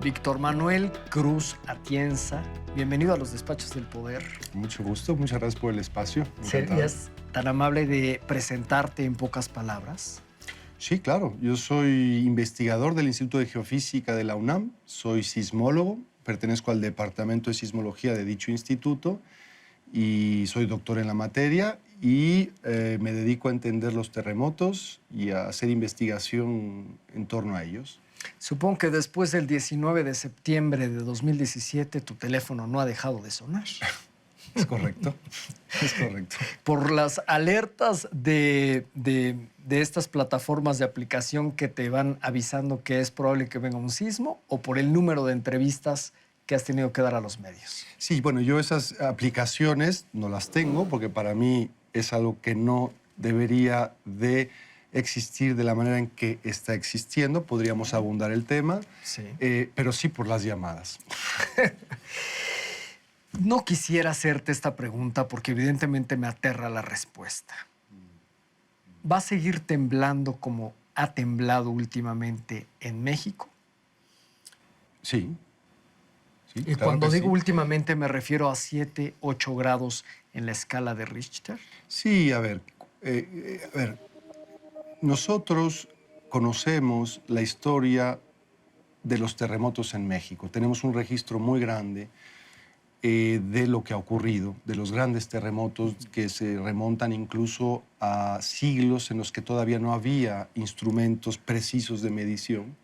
Víctor Manuel Cruz Atienza, bienvenido a los Despachos del Poder. Mucho gusto, muchas gracias por el espacio. ¿Serías tan amable de presentarte en pocas palabras? Sí, claro. Yo soy investigador del Instituto de Geofísica de la UNAM, soy sismólogo, pertenezco al Departamento de Sismología de dicho instituto y soy doctor en la materia y me dedico a entender los terremotos y a hacer investigación en torno a ellos. Supongo que después del 19 de septiembre de 2017 tu teléfono no ha dejado de sonar. Es correcto, es correcto. Por las alertas de estas plataformas de aplicación que te van avisando que es probable que venga un sismo, o por el número de entrevistas que has tenido que dar a los medios. Sí, bueno, yo esas aplicaciones no las tengo porque para mí es algo que no debería de existir de la manera en que está existiendo. Podríamos abundar el tema, Sí. Pero sí por las llamadas. No quisiera hacerte esta pregunta porque evidentemente me aterra la respuesta. ¿Va a seguir temblando como ha temblado últimamente en México? Sí. Sí, Y claro cuando que digo sí. últimamente me refiero a 7, 8 grados en la escala de Richter. Sí, a ver, nosotros conocemos la historia de los terremotos en México. Tenemos un registro muy grande de lo que ha ocurrido, de los grandes terremotos que se remontan incluso a siglos en los que todavía no había instrumentos precisos de medición.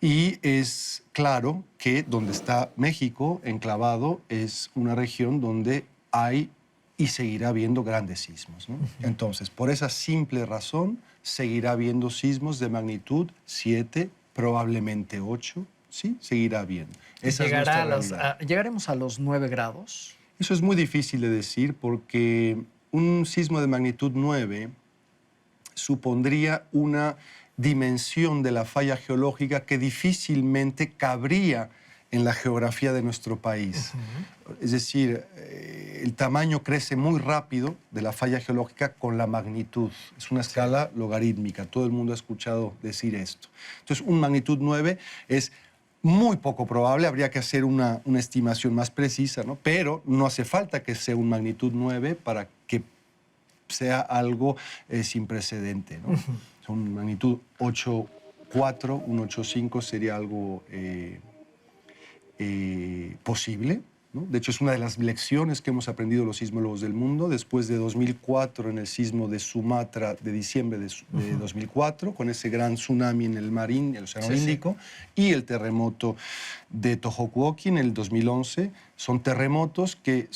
Y es claro que donde está México enclavado es una región donde hay y seguirá habiendo grandes sismos, ¿no? Entonces, por esa simple razón, seguirá habiendo sismos de magnitud 7, probablemente 8, sí, seguirá habiendo. Esa es nuestra realidad. ¿Llegaremos a los 9 grados? Eso es muy difícil de decir porque un sismo de magnitud 9 supondría una dimensión de la falla geológica que difícilmente cabría en la geografía de nuestro país. Es decir, el tamaño crece muy rápido de la falla geológica con la magnitud. Es una escala logarítmica. Todo el mundo ha escuchado decir esto. Entonces, un magnitud 9 es muy poco probable. Habría que hacer una estimación más precisa, ¿no? Pero no hace falta que sea un magnitud 9 para que sea algo sin precedente, ¿no? Un magnitud 8,4, un 8,5 sería algo posible, ¿no? De hecho, es una de las lecciones que hemos aprendido los sismólogos del mundo después de 2004, en el sismo de Sumatra de diciembre de 2004, con ese gran tsunami en el el Océano Índico, y el terremoto de Tohoku-Oki en el 2011. Son terremotos que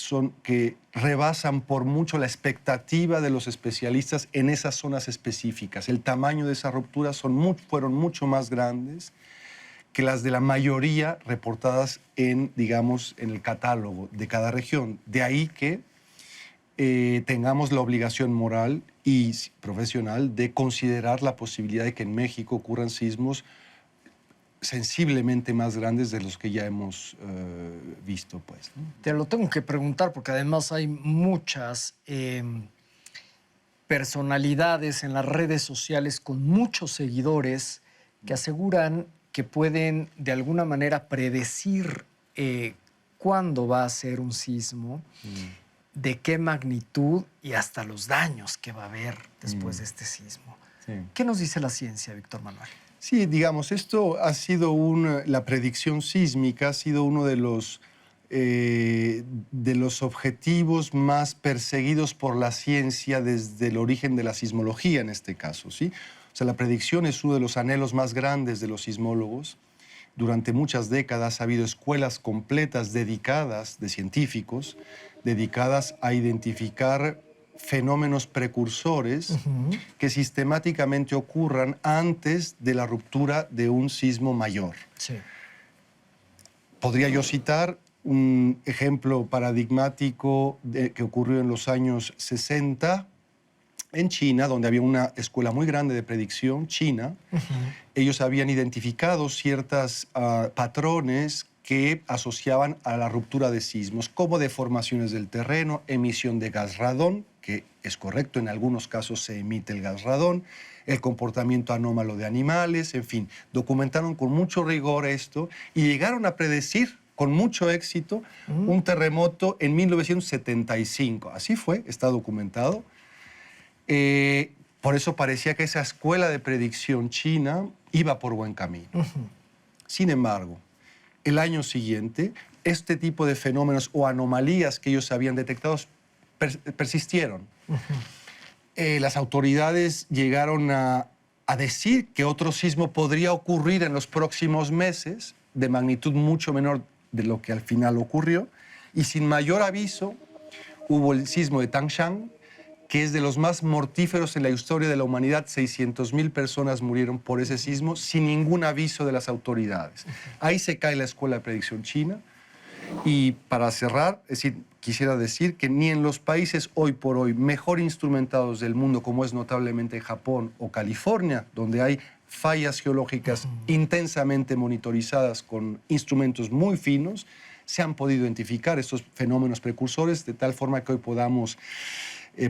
rebasan por mucho la expectativa de los especialistas en esas zonas específicas. El tamaño de esas rupturas fueron mucho más grandes que las de la mayoría reportadas digamos, en el catálogo de cada región. De ahí que tengamos la obligación moral y profesional de considerar la posibilidad de que en México ocurran sismos sensiblemente más grandes de los que ya hemos visto, pues, ¿no? Te lo tengo que preguntar porque además hay muchas personalidades en las redes sociales con muchos seguidores que aseguran que pueden de alguna manera predecir cuándo va a ser un sismo, de qué magnitud y hasta los daños que va a haber después de este sismo. Sí. ¿Qué nos dice la ciencia, Víctor Manuel? Sí, digamos, esto ha sido la predicción sísmica ha sido uno de los objetivos más perseguidos por la ciencia desde el origen de la sismología, en este caso, ¿sí? O sea, la predicción es uno de los anhelos más grandes de los sismólogos. Durante muchas décadas ha habido escuelas completas dedicadas, de científicos, dedicadas a identificar fenómenos precursores que sistemáticamente ocurran antes de la ruptura de un sismo mayor. Sí. Podría yo citar un ejemplo paradigmático que ocurrió en los años 60 en China, donde había una escuela muy grande de predicción china. Ellos habían identificado ciertos patrones que asociaban a la ruptura de sismos, como deformaciones del terreno, emisión de gas radón, que es correcto, en algunos casos se emite el gas radón, el comportamiento anómalo de animales, en fin, documentaron con mucho rigor esto y llegaron a predecir con mucho éxito un terremoto en 1975. Así fue, está documentado. Por eso parecía que esa escuela de predicción china iba por buen camino. Sin embargo, el año siguiente, este tipo de fenómenos o anomalías que ellos habían detectado persistieron. Las autoridades llegaron a decir que otro sismo podría ocurrir en los próximos meses, de magnitud mucho menor de lo que al final ocurrió, y sin mayor aviso hubo el sismo de Tangshan, que es de los más mortíferos en la historia de la humanidad. 600.000 personas murieron por ese sismo sin ningún aviso de las autoridades. Ahí se cae la escuela de predicción china. Y para cerrar, quisiera decir que ni en los países hoy por hoy mejor instrumentados del mundo, como es notablemente Japón o California, donde hay fallas geológicas intensamente monitorizadas con instrumentos muy finos, se han podido identificar estos fenómenos precursores de tal forma que hoy podamos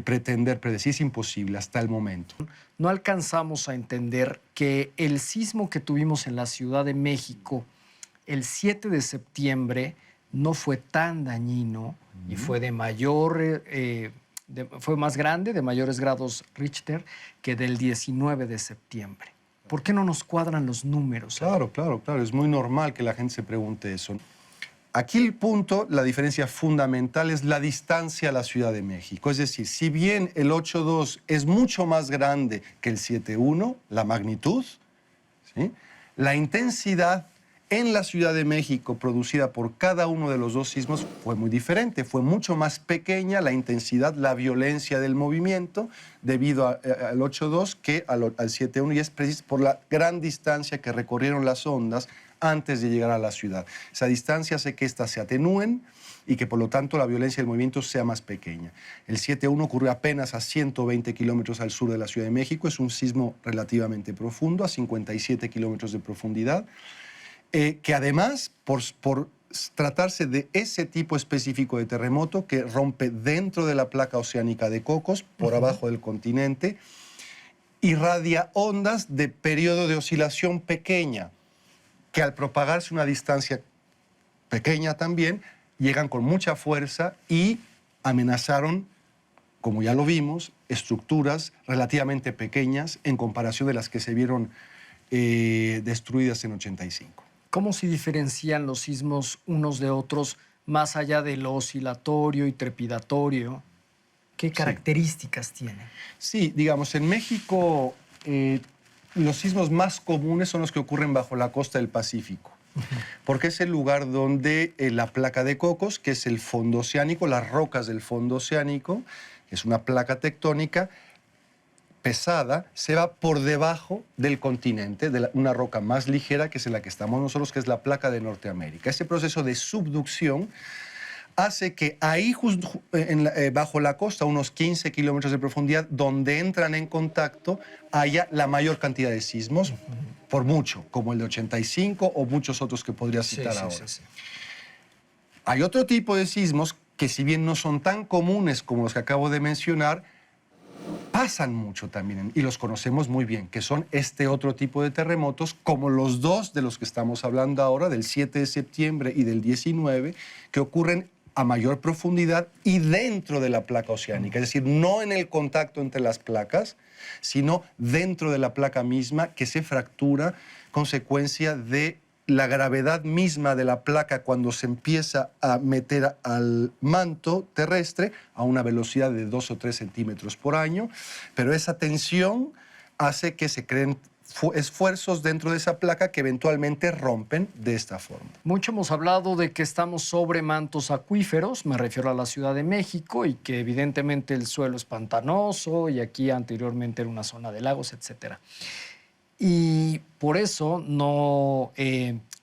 pretender predecir. Es imposible hasta el momento. No alcanzamos a entender que el sismo que tuvimos en la Ciudad de México el 7 de septiembre no fue tan dañino y fue de mayor, fue más grande, de mayores grados Richter, que del 19 de septiembre. ¿Por qué no nos cuadran los números? Claro, claro, claro. Es muy normal que la gente se pregunte eso. Aquí el punto, la diferencia fundamental es la distancia a la Ciudad de México. Es decir, si bien el 8.2 es mucho más grande que el 7.1, la magnitud, ¿sí?, la intensidad en la Ciudad de México producida por cada uno de los dos sismos fue muy diferente. Fue mucho más pequeña la intensidad, la violencia del movimiento debido al 8.2 que al 7.1, y es preciso por la gran distancia que recorrieron las ondas antes de llegar a la ciudad. Esa distancia hace que éstas se atenúen y que por lo tanto la violencia del movimiento sea más pequeña. El 7.1 ocurrió apenas a 120 kilómetros al sur de la Ciudad de México. Es un sismo relativamente profundo, a 57 kilómetros de profundidad, que además, por tratarse de ese tipo específico de terremoto que rompe dentro de la placa oceánica de Cocos, por abajo del continente, irradia ondas de periodo de oscilación pequeña, que al propagarse una distancia pequeña también, llegan con mucha fuerza y amenazaron, como ya lo vimos, estructuras relativamente pequeñas en comparación de las que se vieron destruidas en 85. ¿Cómo se diferencian los sismos unos de otros más allá de lo oscilatorio y trepidatorio? ¿Qué características tienen? Sí, digamos, en México los sismos más comunes son los que ocurren bajo la costa del Pacífico, porque es el lugar donde la placa de Cocos, que es el fondo oceánico, las rocas del fondo oceánico, que es una placa tectónica pesada, se va por debajo del continente, de una roca más ligera, que es en la que estamos nosotros, que es la placa de Norteamérica. Ese proceso de subducción hace que ahí, bajo la costa, unos 15 kilómetros de profundidad, donde entran en contacto, haya la mayor cantidad de sismos, por mucho, como el de 85 o muchos otros que podría citar ahora. Sí. Hay otro tipo de sismos que, si bien no son tan comunes como los que acabo de mencionar, pasan mucho también y los conocemos muy bien, que son este otro tipo de terremotos, como los dos de los que estamos hablando ahora, del 7 de septiembre y del 19, que ocurren a mayor profundidad y dentro de la placa oceánica, es decir, no en el contacto entre las placas, sino dentro de la placa misma, que se fractura consecuencia de la gravedad misma de la placa cuando se empieza a meter al manto terrestre a una velocidad de 2 o 3 centímetros por año, pero esa tensión hace que se creen esfuerzos dentro de esa placa que eventualmente rompen de esta forma. Mucho hemos hablado de que estamos sobre mantos acuíferos, me refiero a la Ciudad de México, y que evidentemente el suelo es pantanoso y aquí anteriormente era una zona de lagos, etcétera. Y por eso no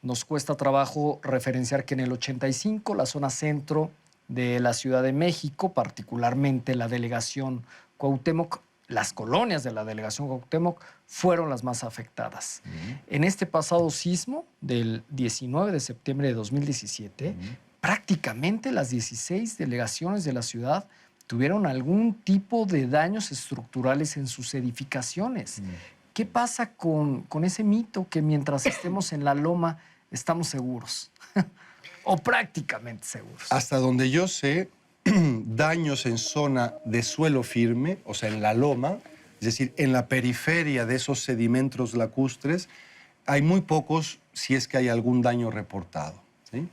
nos cuesta trabajo referenciar que en el 85 la zona centro de la Ciudad de México, particularmente la delegación Cuauhtémoc, las colonias de la delegación Cuauhtémoc fueron las más afectadas. En este pasado sismo del 19 de septiembre de 2017, prácticamente las 16 delegaciones de la ciudad tuvieron algún tipo de daños estructurales en sus edificaciones. ¿Qué pasa con ese mito que mientras estemos en la loma estamos seguros? O prácticamente seguros. Hasta donde yo sé, daños en zona de suelo firme, o sea, en la loma, es decir, en la periferia de esos sedimentos lacustres, hay muy pocos, si es que hay algún daño reportado, ¿sí?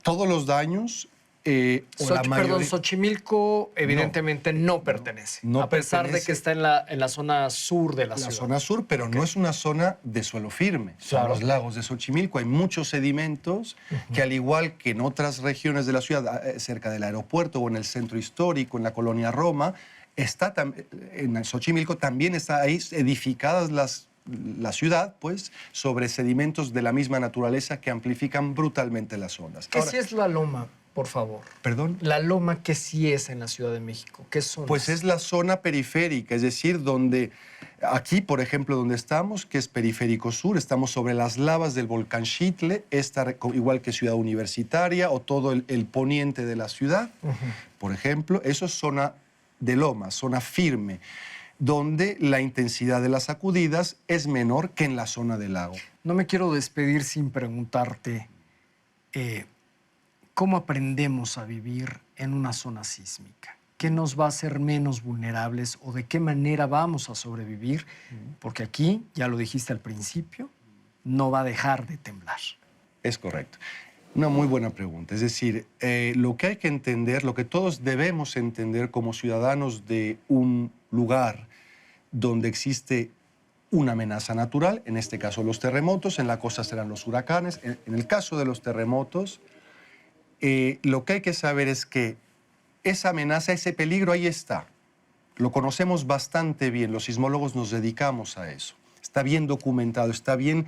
Todos los daños, Xochimilco evidentemente no pertenece, no a pesar de pertenece. que está en la zona sur de la ciudad. La zona sur, pero no es una zona de suelo firme. Son los lagos de Xochimilco. Hay muchos sedimentos que, al igual que en otras regiones de la ciudad, cerca del aeropuerto o en el centro histórico, en la colonia Roma, en Xochimilco también está ahí edificadas la ciudad, pues, sobre sedimentos de la misma naturaleza que amplifican brutalmente las ondas. ¿Qué sí es la loma, por favor? ¿Perdón? La loma, ¿qué sí es en la Ciudad de México? ¿Qué son? Pues es la zona periférica, es decir, donde aquí, por ejemplo, donde estamos, que es Periférico Sur, estamos sobre las lavas del volcán Xitle, igual que Ciudad Universitaria o todo el poniente de la ciudad, por ejemplo, eso es zona de loma, zona firme, donde la intensidad de las sacudidas es menor que en la zona del lago. No me quiero despedir sin preguntarte cómo aprendemos a vivir en una zona sísmica. ¿Qué nos va a hacer menos vulnerables o de qué manera vamos a sobrevivir? Porque aquí, ya lo dijiste al principio, no va a dejar de temblar. Es correcto. Una muy buena pregunta. Es decir, lo que hay que entender, lo que todos debemos entender como ciudadanos de un lugar donde existe una amenaza natural, en este caso los terremotos, en la costa serán los huracanes. En el caso de los terremotos, lo que hay que saber es que esa amenaza, ese peligro ahí está. Lo conocemos bastante bien, los sismólogos nos dedicamos a eso. Está bien documentado, está bien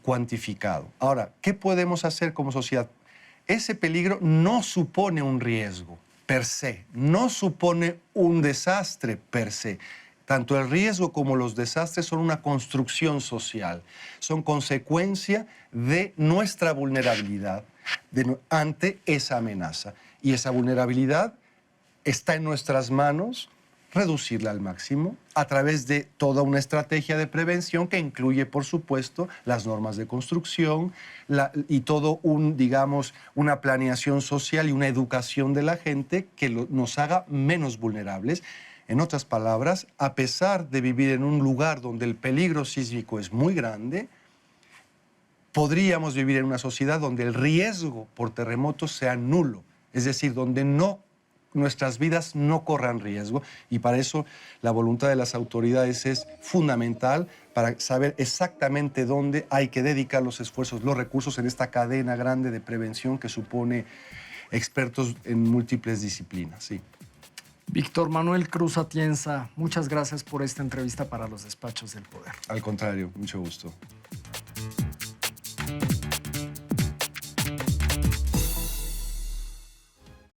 cuantificado. Ahora, ¿qué podemos hacer como sociedad? Ese peligro no supone un riesgo per se, no supone un desastre per se. Tanto el riesgo como los desastres son una construcción social, son consecuencia de nuestra vulnerabilidad ante esa amenaza. Y esa vulnerabilidad está en nuestras manos reducirla al máximo a través de toda una estrategia de prevención que incluye, por supuesto, las normas de construcción y todo una planeación social y una educación de la gente que nos haga menos vulnerables. En otras palabras, a pesar de vivir en un lugar donde el peligro sísmico es muy grande, podríamos vivir en una sociedad donde el riesgo por terremotos sea nulo, es decir, donde nuestras vidas no corran riesgo, y para eso la voluntad de las autoridades es fundamental para saber exactamente dónde hay que dedicar los esfuerzos, los recursos en esta cadena grande de prevención que supone expertos en múltiples disciplinas. Sí. Víctor Manuel Cruz Atienza, muchas gracias por esta entrevista para los Despachos del Poder. Al contrario, mucho gusto.